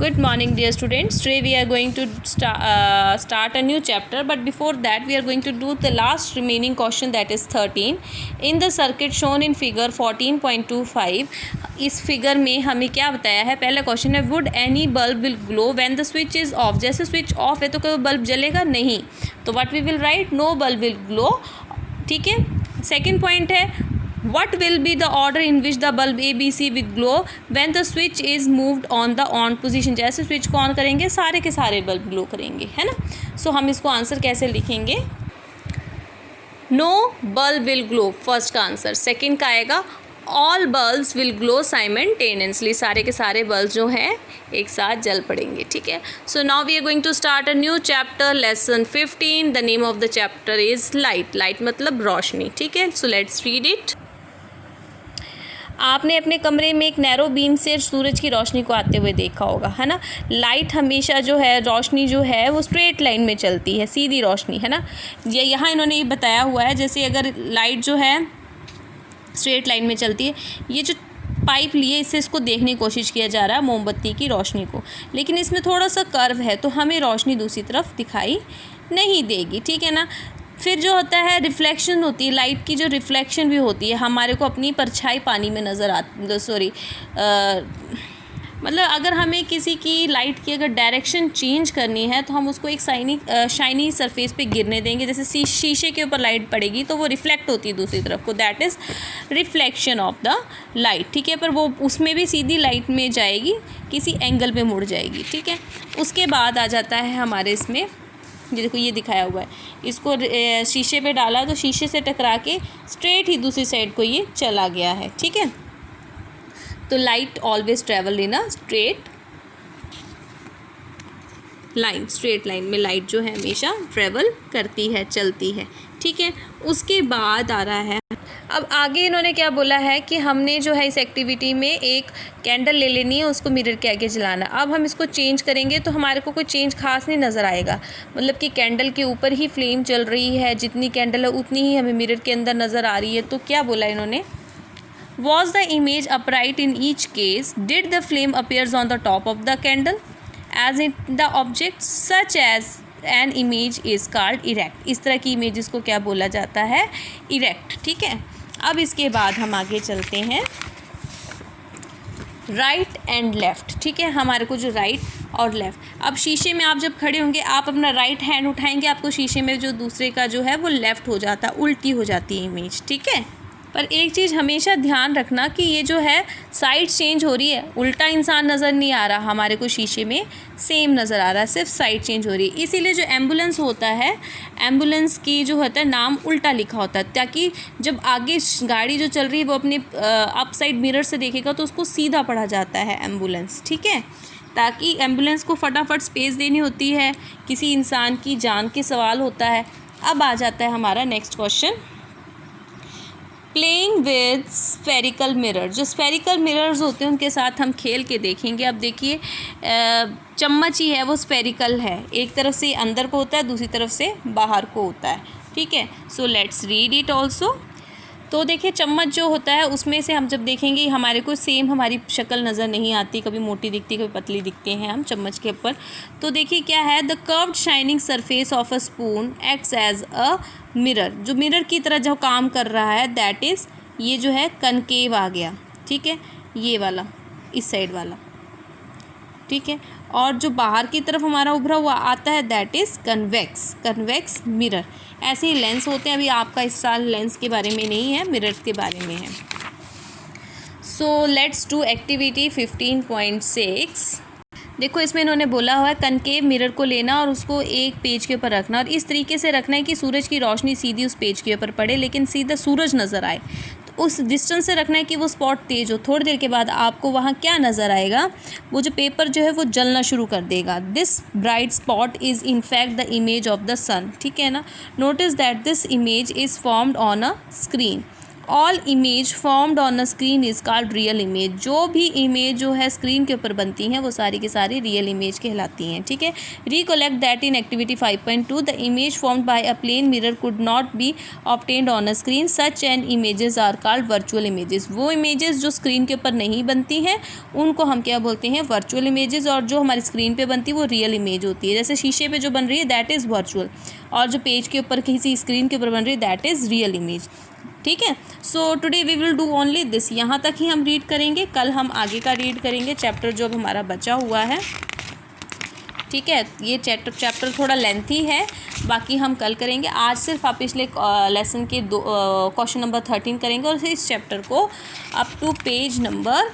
Good morning, dear students. Today we are going to start a new chapter, but before that we are going to do the last remaining question, that is 13. In the circuit shown in figure 14.25, इस figure में हमें क्या बताया है? पहला question है, would any bulb will glow when the switch is off. जैसे switch off है तो क्या बल्ब जलेगा? नहीं. तो what we will write? No bulb will glow. ठीक है. सेकेंड पॉइंट है, what will be the order in which the bulb ABC will glow when the switch is moved on the on position. जैसे switch को on करेंगे सारे के सारे bulb glow करेंगे, है ना. सो हम इसको आंसर कैसे लिखेंगे? No bulb will glow, first का आंसर. सेकंड का आएगा all bulbs will glow simultaneously, सारे के सारे बल्ब जो हैं एक साथ जल पड़ेंगे. ठीक है. So now we are going to start a new chapter, lesson 15. The name of the chapter is light. Light मतलब रोशनी. ठीक है. So let's read it. आपने अपने कमरे में एक नैरो बीम से सूरज की रोशनी को आते हुए देखा होगा, है ना. लाइट हमेशा जो है, रोशनी जो है वो स्ट्रेट लाइन में चलती है, सीधी रोशनी, है ना. ये यहाँ इन्होंने ये बताया हुआ है, जैसे अगर लाइट जो है स्ट्रेट लाइन में चलती है, ये जो पाइप लिए इससे इसको देखने की कोशिश किया जा रहा है मोमबत्ती की रोशनी को, लेकिन इसमें थोड़ा सा कर्व है तो हमें रोशनी दूसरी तरफ दिखाई नहीं देगी. ठीक है ना. फिर जो होता है रिफ्लेक्शन होती है, लाइट की जो रिफ्लेक्शन भी होती है, हमारे को अपनी परछाई पानी में नज़र मतलब अगर हमें किसी की लाइट की अगर डायरेक्शन चेंज करनी है तो हम उसको एक शाइनी सरफेस पे गिरने देंगे. जैसे शीशे के ऊपर लाइट पड़ेगी तो वो रिफ्लेक्ट होती है दूसरी तरफ को, that is reflection of the light. ठीक है. पर वो उसमें भी सीधी लाइट में जाएगी, किसी एंगल पे मुड़ जाएगी. ठीक है. उसके बाद आ जाता है हमारे इसमें, ये देखो ये दिखाया हुआ है, इसको शीशे पे डाला तो शीशे से टकरा के स्ट्रेट ही दूसरी साइड को ये चला गया है. ठीक है. तो light always travel in a straight line. Straight line में लाइट जो है हमेशा ट्रेवल करती है, चलती है. ठीक है. उसके बाद आ रहा है, अब आगे इन्होंने क्या बोला है कि हमने जो है इस एक्टिविटी में एक कैंडल ले लेनी है, उसको मिरर के आगे जलाना. अब हम इसको चेंज करेंगे तो हमारे को कोई चेंज खास नहीं नज़र आएगा, मतलब कि कैंडल के ऊपर ही फ्लेम चल रही है, जितनी कैंडल है उतनी ही हमें मिरर के अंदर नज़र आ रही है. तो क्या बोला इन्होंने? Was the image upright in each case? Did the flame appears on the top of the candle as in the object such as an image is called erect. इस तरह की इमेजेस को क्या बोला जाता है? इरेक्ट. ठीक है. अब इसके बाद हम आगे चलते हैं, राइट एंड लेफ़्ट. ठीक है. हमारे को जो राइट और लेफ़्ट, अब शीशे में आप जब खड़े होंगे आप अपना राइट हैंड उठाएंगे, आपको शीशे में जो दूसरे का जो है वो लेफ़्ट हो जाता है, उल्टी हो जाती है इमेज. ठीक है. पर एक चीज़ हमेशा ध्यान रखना कि ये जो है साइड चेंज हो रही है, उल्टा इंसान नज़र नहीं आ रहा हमारे को शीशे में, सेम नज़र आ रहा है, सिर्फ साइड चेंज हो रही है. इसीलिए जो एम्बुलेंस होता है, एम्बुलेंस की जो होता है नाम उल्टा लिखा होता है, ताकि जब आगे गाड़ी जो चल रही है वो अपने अप साइड मिरर से देखेगा तो उसको सीधा पढ़ा जाता है एम्बुलेंस. ठीक है. ताकि एम्बुलेंस को फटाफट स्पेस देनी होती है, किसी इंसान की जान के सवाल होता है. अब आ जाता है हमारा next question, playing with spherical mirror. जो स्फेरिकल मिरर्स होते हैं उनके साथ हम खेल के देखेंगे. अब देखिए चम्मच ही है वो स्फेरिकल है, एक तरफ से अंदर को होता है, दूसरी तरफ से बाहर को होता है. ठीक है. So let's read it also. तो देखिए चम्मच जो होता है उसमें से हम जब देखेंगे हमारे को सेम हमारी शक्ल नज़र नहीं आती, कभी मोटी दिखती कभी पतली दिखते हैं हम चम्मच के ऊपर. तो देखिए क्या है, the curved shining surface of a spoon acts as a mirror. जो मिरर की तरह जो काम कर रहा है दैट इज़, ये जो है कनकेव आ गया. ठीक है. ये वाला, इस साइड वाला. ठीक है. और जो बाहर की तरफ हमारा उभरा हुआ आता है दैट इज़ कन्वेक्स मिरर. ऐसे ही लेंस होते हैं. अभी आपका इस साल लेंस के बारे में नहीं है, मिरर्स के बारे में है. So let's do activity 15.6. देखो इसमें इन्होंने बोला हुआ है कनकेव मिरर को लेना और उसको एक पेज के ऊपर रखना, और इस तरीके से रखना है कि सूरज की रोशनी सीधी उस पेज के ऊपर पड़े लेकिन सीधा सूरज नज़र आए. तो उस डिस्टेंस से रखना है कि वो स्पॉट तेज हो. थोड़ी देर के बाद आपको वहाँ क्या नज़र आएगा, वो जो पेपर जो है वो जलना शुरू कर देगा. This bright spot is in fact the image of the sun. ठीक है ना. Notice that this image is formed on a screen. All image formed on a screen is called real image. जो भी इमेज जो है screen के ऊपर बनती हैं वो सारी की सारी रियल इमेज कहलाती हैं, ठीक है। Recollect that in activity 5.2 the image formed by a plane mirror could not be obtained on a screen, such and images are called virtual images. वो इमेजेस जो स्क्रीन के ऊपर नहीं बनती हैं उनको हम क्या बोलते हैं, वर्चुअल इमेजेस, और जो हमारी स्क्रीन पे बनती है वो रियल इमेज होती है। जैसे शीशे पे जो बन रही है दैट इज़ वर्चुअल, और जो पेज के ऊपर किसी स्क्रीन के ऊपर बन रही है दैट इज़ रियल इमेज, ठीक है। So today we will do only this. यहाँ तक ही हम रीड करेंगे, कल हम आगे का रीड करेंगे चैप्टर जो अब हमारा बचा हुआ है, ठीक है। ये चैप्टर थोड़ा लेंथी है, बाकी हम कल करेंगे। आज सिर्फ आप पिछले लेसन के क्वेश्चन नंबर 13 करेंगे और इस चैप्टर को up to page number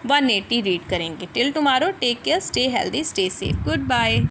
180 read करेंगे। Till tomorrow, take care, stay healthy, stay safe, good bye.